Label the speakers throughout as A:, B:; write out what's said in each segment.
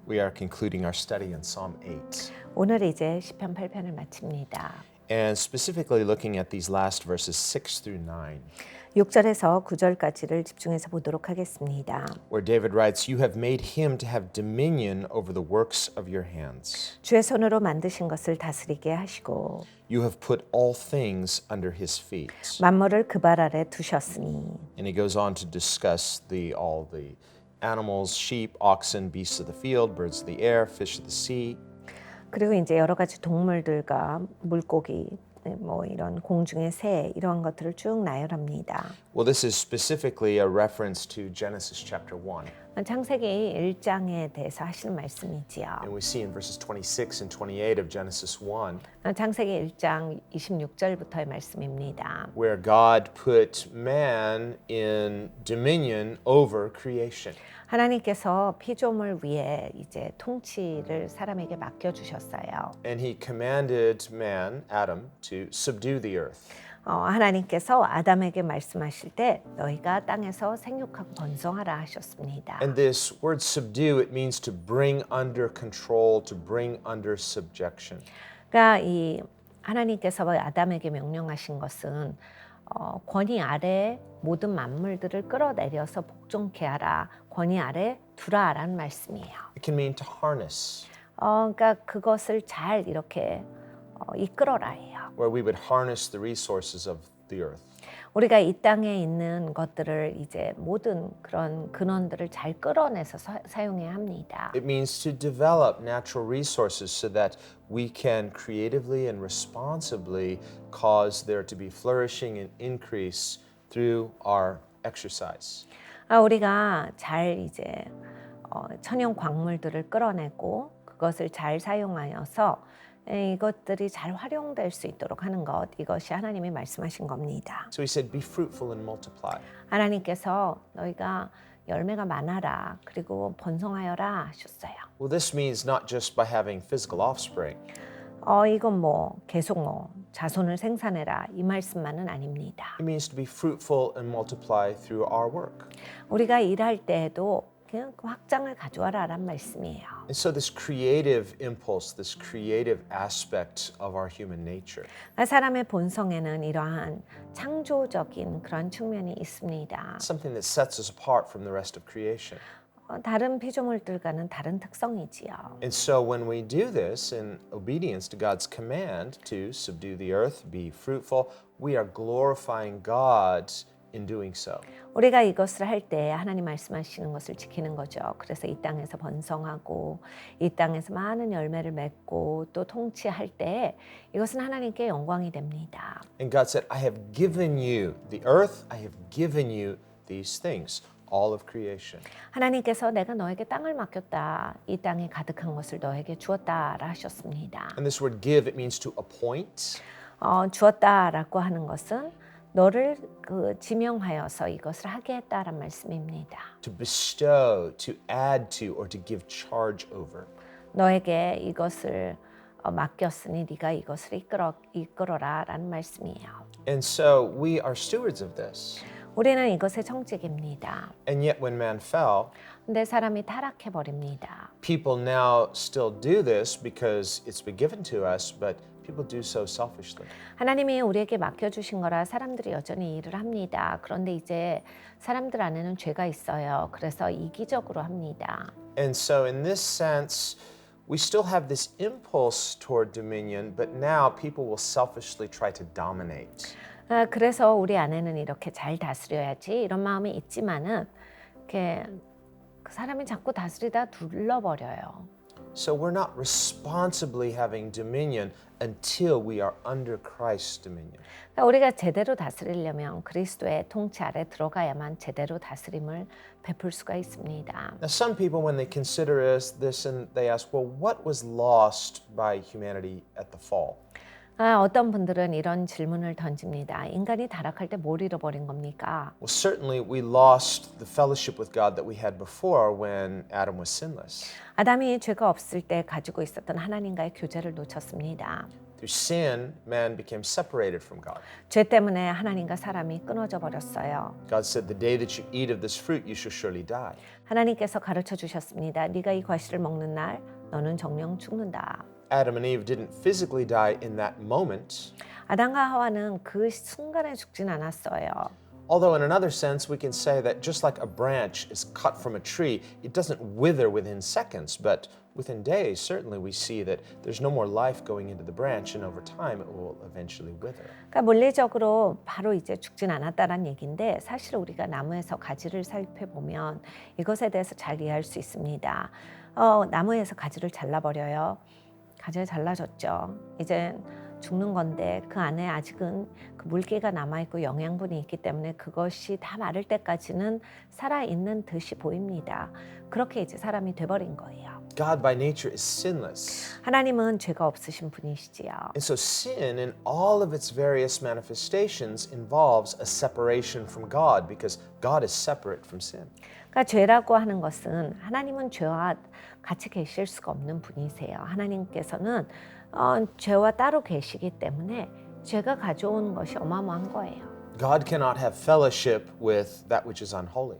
A: We are concluding our study in Psalm 8
B: 오늘 이제 시편 8편을 마칩니다.
A: and specifically looking at these last verses 6 through 9
B: 6절에서 9절까지를 집중해서 보도록 하겠습니다.
A: where David writes, "You have made him to have dominion over the works of your hands.
B: 주의 손으로 만드신 것을 다스리게 하시고
A: You have put all things under his feet."
B: 만물을 그 발 아래 두셨으니
A: And he goes on to discuss all the animals, sheep, oxen, beasts of the field, birds of the air, fish of the sea.
B: 그리고 이제 여러 가지 동물들과 물고기 뭐 이런 공중의 새 이런 것들을 쭉 나열합니다.
A: Well, this is specifically a reference to Genesis chapter 1.
B: 창세기 1장에 대해서 하시는 말씀이지요.
A: And we see in verses 26 and 28 of Genesis 1
B: 창세기 1장 26절부터의 말씀입니다.
A: where God put man in dominion over creation.
B: 하나님께서 피조물 위에 이제 통치를 사람에게 맡겨 주셨어요.
A: And he commanded man, Adam, to subdue the earth.
B: 하나님께서 아담에게 말씀하실 때 너희가 땅에서 생육하고 번성하라 하셨습니다.
A: And this word subdue, it means to bring under control, to bring under subjection.
B: 그러니까 이 하나님께서 아담에게 명령하신 것은 권위 아래 모든 만물들을 끌어내려서 복종케 하라, 권위 아래 두라라는 말씀이에요.
A: It can mean to harness,
B: 그러니까 그것을 잘 이렇게 이끌어라예요.
A: where we would harness the resources of the earth.
B: 우리가 이 땅에 있는 것들을 이제 모든 그런 근원들을 잘 끌어내서 사용해야 합니다.
A: It means to develop natural resources so that we can creatively and responsibly cause there to be flourishing and increase through our exercise.
B: 우리가 잘 이제 천연 광물들을 끌어내고 그것을 잘 사용하여서 이것들이 잘 활용될 수 있도록 하는 것, 이것이 하나님이 말씀하신 겁니다.
A: So he said, be fruitful and multiply.
B: 하나님께서 너희가 열매가 많아라, 그리고 번성하여라 하셨어요.
A: Well, this means not just by having physical offspring.
B: 이건 뭐 계속 자손을 생산해라 이 말씀만은 아닙니다.
A: It means to be fruitful and multiply through our work.
B: 우리가 일할 때에도 그냥 그 확장을 가져와라란 말씀이에요.
A: And so this creative impulse, this creative aspect of our human nature,
B: 사람의 본성에는 이러한 창조적인 그런 측면이 있습니다.
A: something that sets us apart from the rest of creation.
B: 다른 피조물들과는 다른 특성이지요.
A: And so when we do this in obedience to God's command to subdue the earth, be fruitful, we are glorifying God in doing so.
B: 우리가 이것을 할 때 하나님 말씀하시는 것을 지키는 거죠. 그래서 이 땅에서 번성하고 이 땅에서 많은 열매를 맺고 또 통치할 때 이것은 하나님께 영광이 됩니다.
A: And God said, I have given you the earth, I have given you these things, all of creation.
B: 하나님께서 내가 너에게 땅을 맡겼다. 이 땅에 가득한 것을 너에게 주었다라 하셨습니다.
A: And this word give, it means to appoint.
B: 주었다라고 하는 것은 너를 지명하여서 이것을 하게 했다란 말씀입니다.
A: To bestow, to add to, or to give charge over.
B: 너에게 이것을 맡겼으니 네가 이것을 이끌어라라는 말씀이에요.
A: And so we are stewards of this.
B: 우리는 이것의 청직입니다.
A: And yet when man fell,
B: 근데 사람이 타락해 버립니다.
A: people now still do this because it's been given to us, but people do so selfishly.
B: 하나님이 우리에게 맡겨주신 거라 사람들이 여전히 일을 합니다. 그런데 이제 사람들 안에는 죄가 있어요. 그래서 이기적으로 합니다.
A: And so in this sense, we still have this impulse toward dominion, but now people will selfishly try to dominate.
B: 그래서 우리 안에는 이렇게 잘 다스려야지 이런 마음이 있지만은 이렇게 그 사람이 자꾸 다스리다 둘러버려요.
A: So we're not responsibly having dominion until we are under Christ's dominion.
B: 그러니까 우리가 제대로 다스리려면 그리스도의 통치 아래 들어가야만 제대로 다스림을 베풀 수가 있습니다.
A: Now some people when they consider this and they ask, well, what was lost by humanity at the fall?
B: 어떤 분들은 이런 질문을 던집니다. 인간이 타락할 때 뭘 잃어버린 겁니까?
A: Well, certainly we lost the fellowship with God that we had before when Adam was sinless.
B: 아담이 죄가 없을 때 가지고 있었던 하나님과의 교제를 놓쳤습니다.
A: Through sin, man became separated from God.
B: 죄 때문에 하나님과 사람이 끊어져 버렸어요.
A: God said, "The day that you eat of this fruit, you shall surely die."
B: 하나님께서 가르쳐 주셨습니다. 네가 이 과실을 먹는 날 너는 정령 죽는다.
A: Adam and Eve didn't physically die in that moment.
B: 아담과 하와는 그 순간에 죽진 않았어요.
A: Although in another sense, we can say that just like a branch is cut from a tree, it doesn't wither within seconds, but within days, certainly we see that there's no more life going into the branch, and over time it will eventually wither.
B: 그러니까 물리적으로 바로 이제 죽진 않았다는 얘기인데 사실 우리가 나무에서 가지를 살펴보면 이것에 대해서 잘 이해할 수 있습니다. 나무에서 가지를 잘라버려요. 가지가 잘라졌죠. 이제 죽는 건데 그 안에 아직은 그 물기가 남아있고 영양분이 있기 때문에 그것이 다 마를 때까지는 살아있는 듯이 보입니다. 그렇게 이제 사람이 돼버린 거예요.
A: God by nature is sinless.
B: 하나님은 죄가 없으신 분이시지요.
A: And so sin in all of its various manifestations involves a separation from God because God is separate from sin.
B: 그러니까 죄라고 하는 것은 하나님은 죄와 같이 계실 수가 없는 분이세요. 하나님께서는 죄와 따로 계시기 때문에 죄가 가져온 것이 어마어마한 거예요.
A: God cannot have fellowship with that which is unholy.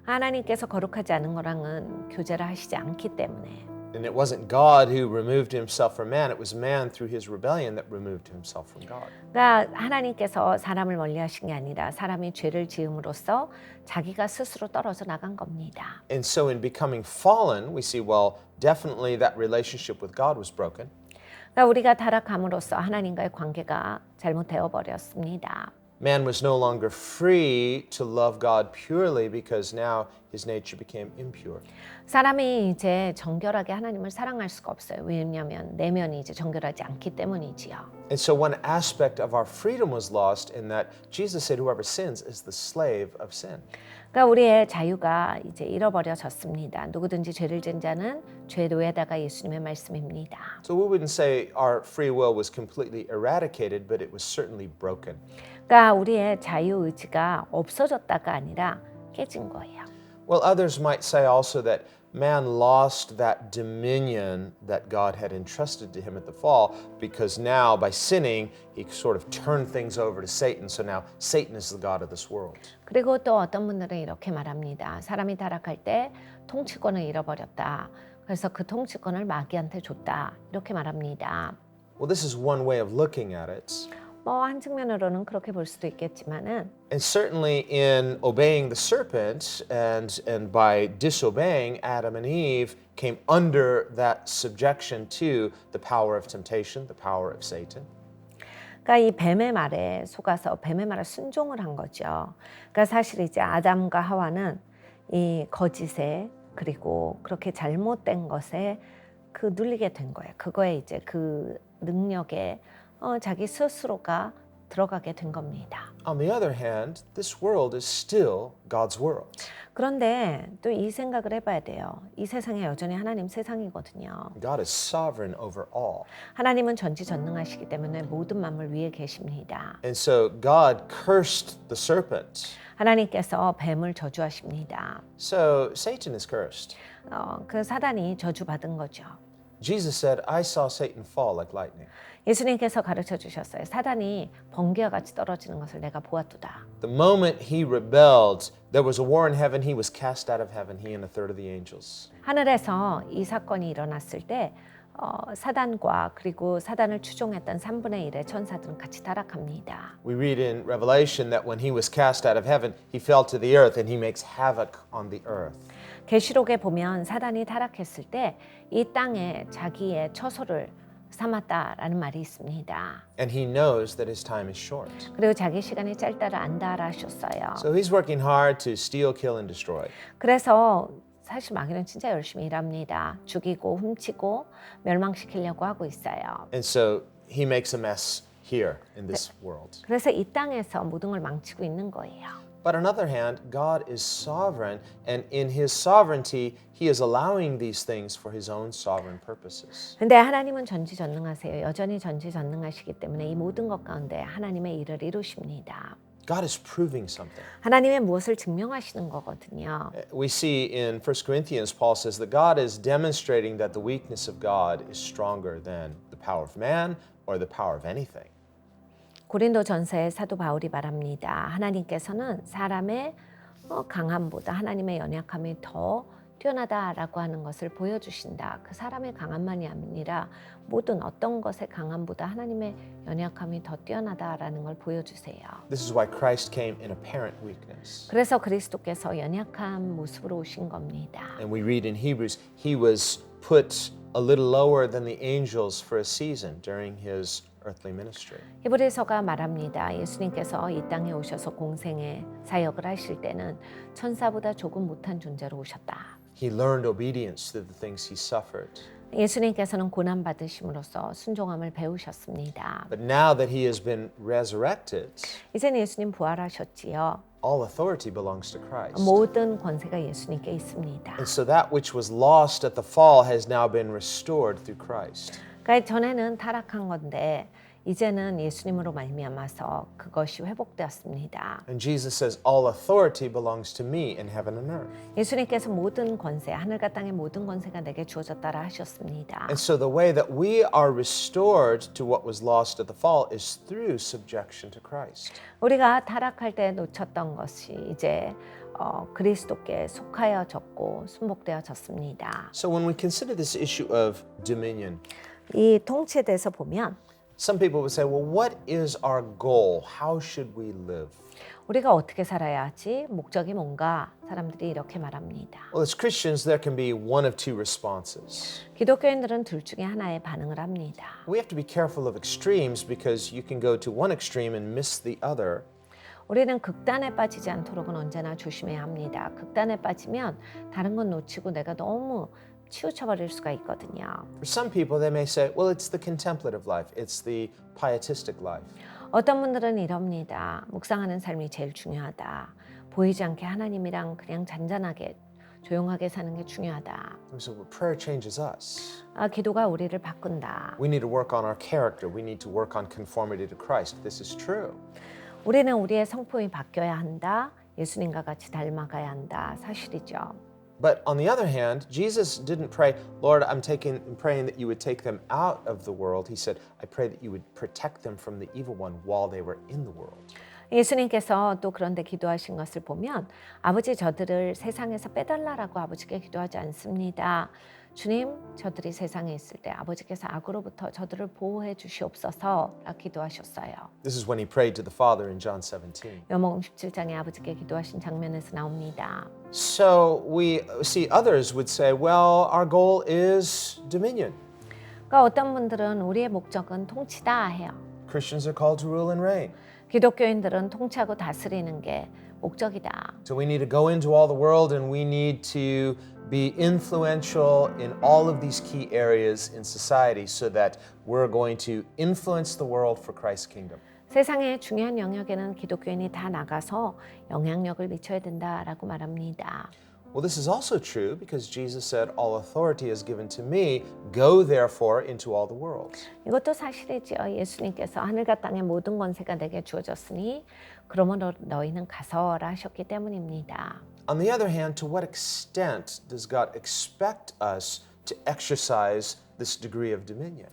B: 하나님께서 거룩하지 않은 거랑은 교제를 하시지 않기 때문에
A: And it wasn't God who removed himself from man, it was man through his rebellion that removed himself from God.
B: 그러니까 하나님께서 사람을 멀리하신 게 아니라 사람이 죄를 지음으로써 자기가 스스로 떨어져 나간 겁니다.
A: And so in becoming fallen, we see, well, definitely that relationship with God was broken.
B: 그러니까 우리가 타락함으로써 하나님과의 관계가 잘못되어 버렸습니다.
A: Man was no longer free to love God purely because now his nature became impure.
B: 사람이 이제 정결하게 하나님을 사랑할 수가 없어요. 왜냐하면 내면이 이제 정결하지 않기 때문이지요.
A: And so one aspect of our freedom was lost in that Jesus said, whoever sins is the slave of sin.
B: 그러니까 우리의 자유가 이제 잃어버려졌습니다. 누구든지 죄를 지은 자는 죄의 노예다가 예수님의 말씀입니다.
A: So we wouldn't say our free will was completely eradicated, but it was certainly broken.
B: 그러니까 우리의 자유 의지가 없어졌다가 아니라 깨진 거예요.
A: Well, others might say also that man lost that dominion that God had entrusted to him at the fall because now by sinning he sort of turned things over to Satan. So now Satan is the god of this world.
B: 그리고 또 어떤 분들은 이렇게 말합니다. 사람이 타락할 때 통치권을 잃어버렸다. 그래서 그 통치권을 마귀한테 줬다. 이렇게 말합니다.
A: Well, this is one way of looking at it.
B: 한 측면으로는 그렇게 볼 수도 있겠지만은
A: And certainly in obeying the serpent and by disobeying, Adam and Eve came under that subjection to the power of temptation, the power of Satan.
B: 그러니까 이 뱀의 말에 속아서 뱀의 말에 순종을 한 거죠. 그러니까 사실 이제 아담과 하와는 이 거짓에 그리고 그렇게 잘못된 것에 그 눌리게 된 거예요. 그거에 이제 그 능력에 자기 스스로가 들어가게 된 겁니다.
A: On the other hand, this world is still God's world.
B: 그런데 또 이 생각을 해봐야 돼요. 이 세상이 여전히 하나님 세상이거든요.
A: God is sovereign over all.
B: 하나님은 전지전능하시기 때문에 모든 만물 위에 계십니다.
A: And so God cursed the serpent.
B: 하나님께서 뱀을 저주하십니다.
A: So Satan is cursed.
B: 그 사단이 저주받은 거죠.
A: Jesus said, I saw Satan fall like lightning.
B: 예수님께서 가르쳐 주셨어요. 사단이 번개와 같이 떨어지는 것을 내가 보았도다.
A: The moment he rebelled, there was a war in heaven. He was cast out of heaven, he and a third of the angels.
B: 하늘에서 이 사건이 일어났을 때 사단과 그리고 사단을 추종했던 3분의 1의 천사들은 같이 타락합니다.
A: We read in Revelation that when he was cast out of heaven, he fell to the earth and he makes havoc on the earth.
B: 계시록에 보면 사단이 타락했을 때 이 땅에 자기의 처소를 삼았다라는 말이 있습니다.
A: And he knows that his time is short.
B: 그리고 자기 시간이 짧다를 안다라 하셨어요.
A: So he's working hard to steal, kill, and destroy.
B: 그래서 사실 마귀는 진짜 열심히 일합니다. 죽이고 훔치고 멸망시키려고 하고 있어요.
A: And so he makes a mess here in this world.
B: 그래서 이 땅에서 모든 걸 망치고 있는 거예요.
A: But on the other hand, God is sovereign, and in his sovereignty, he is allowing these things for his own sovereign purposes.
B: 근데 하나님은 전지전능하세요. 여전히 전지전능하시기 때문에 이 모든 것 가운데 하나님의 일을 이루십니다.
A: God is proving something.
B: 하나님의 무엇을 증명하시는 거거든요.
A: We see in 1 Corinthians, Paul says that God is demonstrating that the weakness of God is stronger than the power of man, or the power of anything.
B: 고린도전서에 사도 바울이 말합니다. 하나님께서는 사람의 강함보다 하나님의 연약함이 더 뛰어나다라고 하는 것을 보여주신다. 그 사람의 강함만이 아니라 모든 어떤 것의 강함보다 하나님의 연약함이 더 뛰어나다라는 걸 보여주세요.
A: This is why Christ came in apparent weakness.
B: 그래서 그리스도께서 연약한 모습으로 오신 겁니다.
A: And we read in Hebrews, he was put a little lower than the angels for a season during his earthly ministry.
B: 히브리서가 말합니다. 예수님께서 이 땅에 오셔서 공생의 사역을 하실 때는 천사보다 조금 못한 존재로 오셨다.
A: He learned obedience through the things he suffered.
B: 예수님께서는 고난 받으심으로써 순종함을 배우셨습니다.
A: But now that he has been resurrected,
B: 이제는 예수님 부활하셨지요.
A: all authority belongs to Christ.
B: 모든 권세가 예수님께 있습니다.
A: And so that which was lost at the fall has now been restored through Christ.
B: 그러니까 전에는 타락한 건데 이제는 예수님으로 말미암아서 그것이 회복되었습니다.
A: And Jesus says, all authority belongs to me in heaven and earth.
B: 예수님께서 모든 권세, 하늘과 땅의 모든 권세가 내게 주어졌다라 하셨습니다.
A: And so the way that we are restored to what was lost at the fall is through subjection to Christ.
B: 우리가 타락할 때 놓쳤던 것이 이제 그리스도께 속하여졌고 순복되어졌습니다.
A: So when we consider this issue of dominion,
B: 이 통치에 대해서 보면
A: some people would say, well, what is our goal? How should we live?
B: 우리가 어떻게 살아야 하지? 목적이 뭔가? 사람들이 이렇게 말합니다.
A: Well, as Christians, there can be one of two responses.
B: 기독교인들은 둘 중에 하나에 반응을 합니다.
A: We have to be careful of extremes because you can go to one extreme and miss the other.
B: 우리는 극단에 빠지지 않도록은 언제나 조심해야 합니다. 극단에 빠지면 다른 건 놓치고 내가 너무 치우쳐버릴 수가 있거든요.
A: For some people, they may say, well, it's the contemplative life, it's the pietistic life.
B: 어떤 분들은 이럽니다. 묵상하는 삶이 제일 중요하다. 보이지 않게 하나님이랑 그냥 잔잔하게 조용하게 사는 게 중요하다.
A: And so prayer changes us.
B: 기도가 우리를 바꾼다.
A: We need to work on our character. We need to work on conformity to Christ. This is true.
B: 우리는 우리의 성품이 바뀌어야 한다. 예수님과 같이 닮아가야 한다. 사실이죠.
A: But on the other hand, Jesus didn't pray, Lord, I'm praying that you would take them out of the world. He said, I pray that you would protect them from the evil one while they were in the world.
B: 예수님께서 또 그런데 기도하신 것을 보면 아버지 저들을 세상에서 빼달라라고 아버지께 기도하지 않습니다. 주님 저들이 세상에 있을 때 아버지께서 악으로부터 저들을 보호해 주시옵소서라 기도하셨어요.
A: This is when he prayed to the Father in John 17.
B: 요한복음 17장에 아버지께 기도하신 장면에서 나옵니다.
A: So we see others would say, well, our goal is dominion.
B: 그러니까 어떤 분들은 우리의 목적은 통치다 해요.
A: Christians are called to rule and reign.
B: 기독교인들은 통치하고 다스리는 게 목적이다.
A: So we need to go into all the world and we need to be influential in all of these key areas in society so that we're going to influence the world for Christ's kingdom.
B: 세상의 중요한 영역에는 기독교인이 다 나가서 영향력을 미쳐야 된다라고 말합니다.
A: Well, this is also true because Jesus said, all authority is given to me. Go therefore into all the world.
B: 이것도 사실이지요. 예수님께서 하늘과 땅의 모든 권세가 내게 주어졌으니 그러므로 너희는 가서라 하셨기 때문입니다.
A: On the other hand, to what extent does God expect us to exercise this degree of dominion?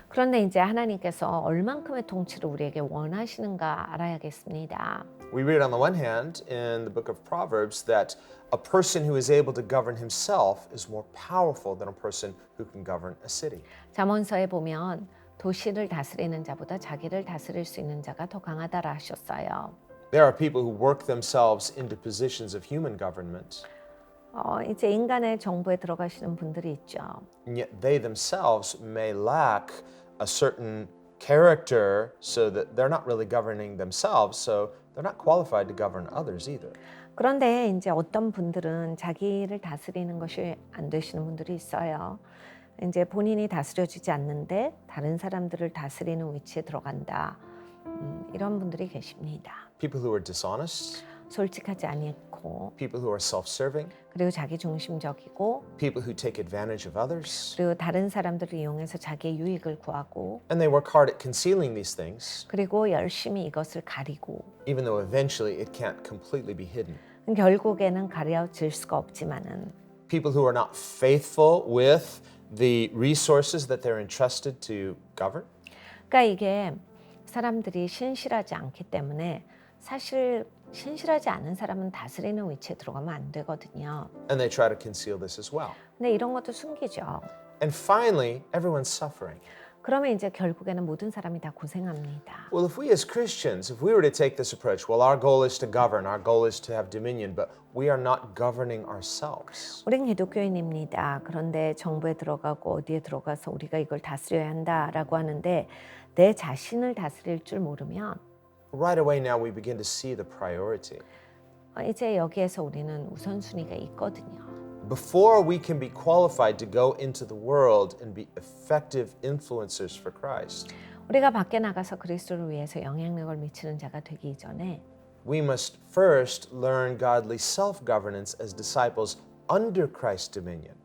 B: 그런데 이제 하나님께서 얼만큼의 통치를 우리에게 원하시는가 알아야겠습니다.
A: We read on the one hand in the book of Proverbs that a person who is able to govern himself is more powerful than a person who can govern a city.
B: 잠언서에 보면 도시를 다스리는 자보다 자기를 다스릴 수 있는 자가 더 강하다라 하셨어요.
A: There are people who work themselves into positions of human government,
B: 이제 인간의 정부에 들어가시는 분들이 있죠.
A: and yet they themselves may lack a certain character so that they're not really governing themselves, so they're not qualified to govern others either.
B: 그런데 이제 어떤 분들은 자기를 다스리는 것이 안 되시는 분들이 있어요. 이제 본인이 다스려지지 않는데 다른 사람들을 다스리는 위치에 들어간다. 이런 분들이 계십니다.
A: People who are dishonest,
B: 솔직하지 않고
A: people who are self-serving,
B: 그리고 자기 중심적이고
A: people who take advantage of others,
B: 그리고 다른 사람들을 이용해서 자기의 유익을 구하고
A: and they work hard at concealing these things,
B: 그리고 열심히 이것을 가리고
A: even though eventually it can't completely be hidden.
B: 결국에는 가려질 수가 없지만은
A: People who are not faithful with the resources that they're entrusted to govern,
B: 그러니까 이게 사람들이 신실하지 않기 때문에 사실 신실하지 않은 사람은 다스리는 위치에 들어가면 안 되거든요.
A: And they try to conceal this as well.
B: 근데 이런 것도 숨기죠.
A: And finally, everyone's suffering.
B: 그러면 이제 결국에는 모든 사람이 다 고생합니다.
A: Well, if we as Christians, if we were to take this approach, well, our goal is to govern, our goal is to have dominion, but we are not governing ourselves.
B: 우린 기독교인입니다. 그런데 정부에 들어가고 어디에 들어가서 우리가 이걸 다스려야 한다라고 하는데 내 자신을 다스릴 줄 모르면
A: Right away now, we begin to see the priority.
B: 이제 여기에서 우리는 우선순위가 있거든요.
A: Before we can be qualified to go into the world and be effective influencers for Christ,
B: 우리가 밖에 나가서 그리스도를 위해서 영향력을 미치는 자가 되기 이전에
A: we must first learn godly self-governance as disciples under Christ's dominion.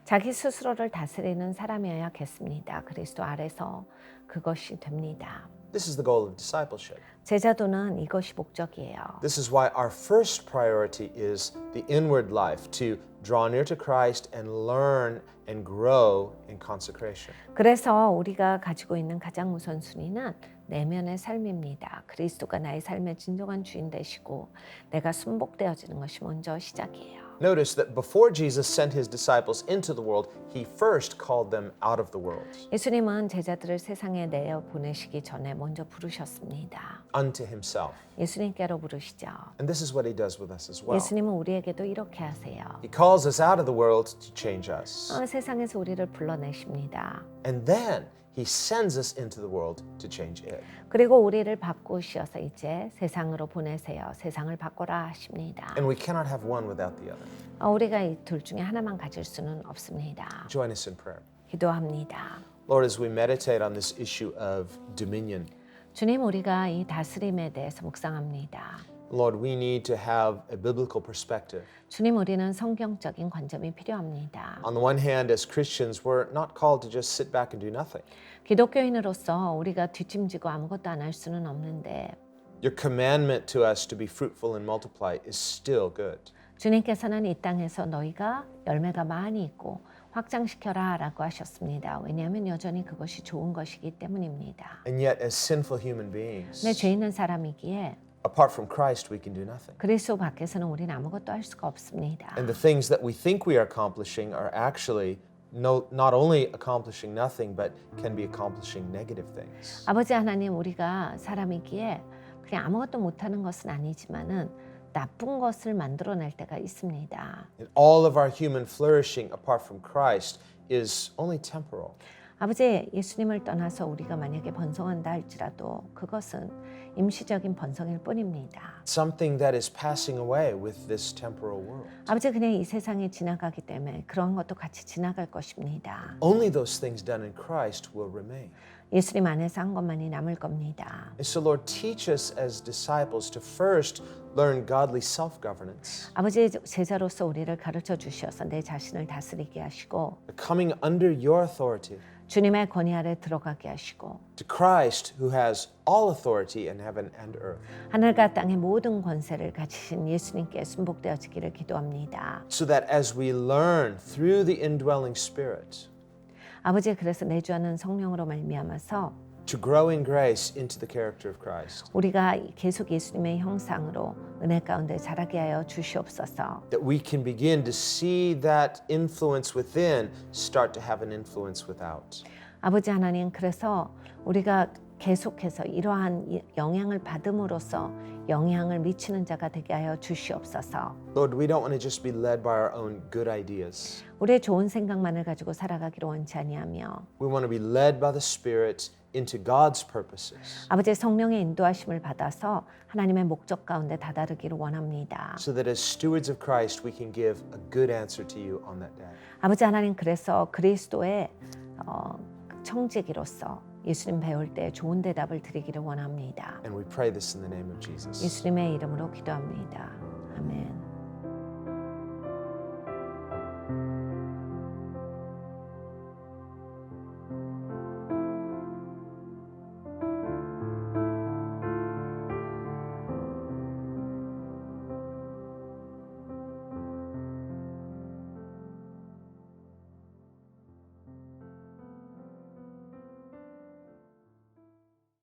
B: 자기 스스로를 다스리는 사람이어야겠습니다. 그리스도 아래서 그것이 됩니다.
A: This is the goal of discipleship.
B: 제자도는 이것이 목적이에요.
A: This is why our first priority is the inward life, to draw near to Christ and learn and grow in consecration.
B: 그래서 우리가 가지고 있는 가장 우선순위는 내면의 삶입니다. 그리스도가 나의 삶의 진정한 주인 되시고 내가 순복되어지는 것이 먼저 시작이에요.
A: Notice that before Jesus sent his disciples into the world, he first called them out of the world
B: 예수님은 제자들을 세상에 내어 보내시기 전에 먼저 부르셨습니다.
A: unto himself.
B: 예수님께로 부르시죠.
A: And this is what he does with us as well.
B: 예수님은 우리에게도 이렇게 하세요.
A: He calls us out of the world to change us.
B: 세상에서 우리를 불러내십니다.
A: And then he sends us into the world to change it.
B: 그리고 우리를 바꾸셔서 이제 세상으로 보내세요. 세상을 바꿔라 하십니다.
A: And we cannot have one without the other.
B: 우리가 이 둘 중에 하나만 가질 수는 없습니다.
A: Join us in prayer.
B: 기도합니다.
A: Lord, as we meditate on this issue of dominion,
B: 주님, 우리가 이 다스림에 대해서 묵상합니다.
A: Lord, we need to have a biblical perspective.
B: 주님, 우리는 성경적인 관점이 필요합니다.
A: On the one hand, as Christians, we're not called to just sit back and do nothing.
B: 기독교인으로서 우리가 뒷짐지고 아무것도 안 할 수는 없는데
A: Your commandment to us to be fruitful and multiply is still good.
B: 주님께서는 이 땅에서 너희가 열매가 많이 있고 확장시켜라 라고 하셨습니다. 왜냐하면 여전히 그것이 좋은 것이기 때문입니다.
A: And yet, as sinful human beings,
B: 내 죄 있는 사람이기에
A: apart from Christ, we can do nothing.
B: 그리스도 밖에서는 우리는 아무것도 할 수가 없습니다.
A: And the things that we think we are accomplishing are actually not only accomplishing nothing, but can be accomplishing negative things.
B: 아버지 하나님, 우리가 사람이기에 그냥 아무것도 못하는 것은 아니지만은 나쁜 것을 만들어낼 때가 있습니다.
A: And all of our human flourishing apart from Christ is only temporal.
B: 아버지, 예수님을 떠나서 우리가 만약에 번성한다 할지라도 그것은 임시적인 번성일 뿐입니다.
A: Something that is passing away with this temporal world.
B: 아버지, 그냥 이 세상이 지나가기 때문에 그런 것도 같이 지나갈 것입니다.
A: Only those things done in Christ will remain.
B: 예수님 안에서 한 것만이 남을 겁니다.
A: And so, Lord, teach us as disciples to first learn godly self-governance,
B: 아버지, 제자로서 우리를 가르쳐 주셔서 내 자신을 다스리게 하시고
A: coming under your authority,
B: 주님의 권위 아래 들어가게 하시고
A: to Christ who has all authority in heaven and earth,
B: 하늘과 땅의 모든 권세를 가지신 예수님께 순복되어지기를 기도합니다.
A: so that as we learn through the indwelling Spirit
B: 아버지, 그래서 내주하는 성령으로 말미암아서
A: to grow in grace into the character of Christ,
B: 우리가 계속 예수님의 형상으로 은혜 가운데 자라게 하여 주시옵소서.
A: that we can begin to see that influence within start to have an influence without.
B: 아버지 하나님, 그래서 우리가 계속해서 이러한 영향을 받음으로써 영향을 미치는 자가 되게 하여 주시옵소서.
A: Lord, we don't want to just be led by our own good ideas.
B: 우리의 좋은 생각만을 가지고 살아가기를 원치 아니하며
A: We want to be led by the Spirit into God's purposes,
B: 아버지 성령의 인도하심을 받아서 하나님의 목적 가운데 다다르기를 원합니다.
A: so that as stewards of Christ, we can give a good answer to you on that day.
B: 아버지 하나님, 그래서 그리스도의 청지기로서 예수님 배울 때 좋은 대답을 드리기를 원합니다.
A: And we pray this in the name of Jesus.
B: 예수님의 이름으로 기도합니다. 아멘.